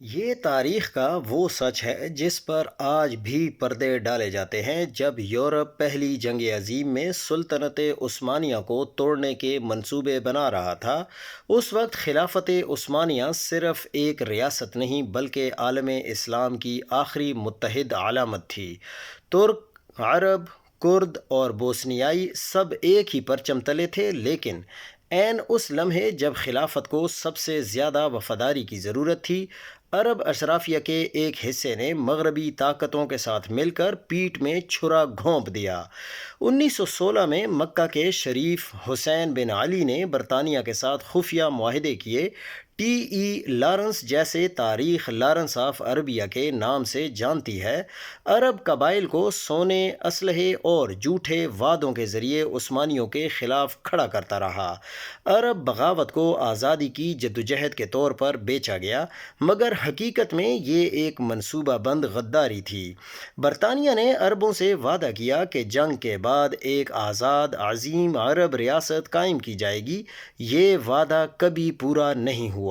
یہ تاریخ کا وہ سچ ہے جس پر آج بھی پردے ڈالے جاتے ہیں۔ جب یورپ پہلی جنگ عظیم میں سلطنت عثمانیہ کو توڑنے کے منصوبے بنا رہا تھا، اس وقت خلافت عثمانیہ صرف ایک ریاست نہیں بلکہ عالم اسلام کی آخری متحد علامت تھی۔ ترک، عرب، کرد اور بوسنیائی سب ایک ہی پرچم تلے تھے، لیکن عین اس لمحے جب خلافت کو سب سے زیادہ وفاداری کی ضرورت تھی، عرب اشرافیہ کے ایک حصے نے مغربی طاقتوں کے ساتھ مل کر پیٹھ میں چھرا گھونپ دیا۔ 1916 میں مکہ کے شریف حسین بن علی نے برطانیہ کے ساتھ خفیہ معاہدے کیے۔ ٹی ای لارنس جیسے تاریخ لارنس آف عربیہ کے نام سے جانتی ہے، عرب قبائل کو سونے، اسلحے اور جھوٹے وعدوں کے ذریعے عثمانیوں کے خلاف کھڑا کرتا رہا۔ عرب بغاوت کو آزادی کی جدوجہد کے طور پر بیچا گیا، مگر حقیقت میں یہ ایک منصوبہ بند غداری تھی۔ برطانیہ نے عربوں سے وعدہ کیا کہ جنگ کے بعد ایک آزاد عظیم عرب ریاست قائم کی جائے گی۔ یہ وعدہ کبھی پورا نہیں ہوا۔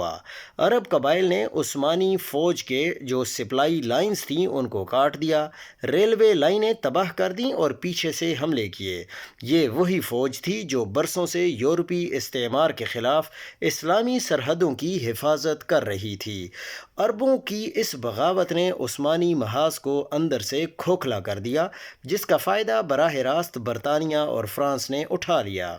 عرب قبائل نے عثمانی فوج کے جو سپلائی لائنز تھیں ان کو کاٹ دیا، ریلوے لائنیں تباہ کر دیں اور پیچھے سے حملے کیے۔ یہ وہی فوج تھی جو برسوں سے یورپی استعمار کے خلاف اسلامی سرحدوں کی حفاظت کر رہی تھی۔ عربوں کی اس بغاوت نے عثمانی محاذ کو اندر سے کھوکھلا کر دیا، جس کا فائدہ براہ راست برطانیہ اور فرانس نے اٹھا لیا۔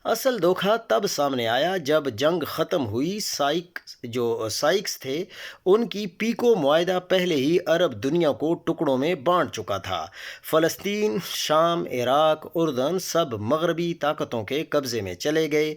اصل دھوکہ تب سامنے آیا جب جنگ ختم ہوئی۔ سائکس تھے، ان کی پیکو معاہدہ پہلے ہی عرب دنیا کو ٹکڑوں میں بانٹ چکا تھا۔ فلسطین، شام، عراق، اردن سب مغربی طاقتوں کے قبضے میں چلے گئے،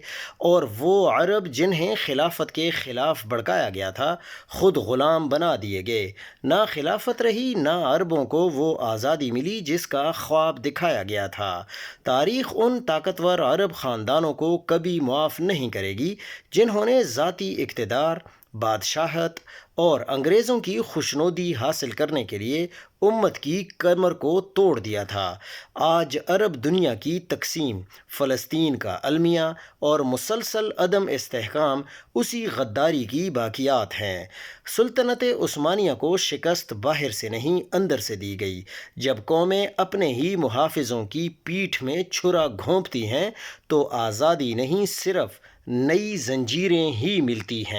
اور وہ عرب جنہیں خلافت کے خلاف بھڑکایا گیا تھا خود غلام بنا دیے گئے۔ نہ خلافت رہی، نہ عربوں کو وہ آزادی ملی جس کا خواب دکھایا گیا تھا۔ تاریخ ان طاقتور عرب خاندانوں کو کبھی معاف نہیں کرے گی جنہوں نے ذاتی اقتدار، بادشاہت اور انگریزوں کی خوشنودی حاصل کرنے کے لیے امت کی کمر کو توڑ دیا تھا۔ آج عرب دنیا کی تقسیم، فلسطین کا المیہ اور مسلسل عدم استحکام اسی غداری کی باقیات ہیں۔ سلطنت عثمانیہ کو شکست باہر سے نہیں اندر سے دی گئی۔ جب قومیں اپنے ہی محافظوں کی پیٹھ میں چھرا گھونپتی ہیں تو آزادی نہیں، صرف نئی زنجیریں ہی ملتی ہیں۔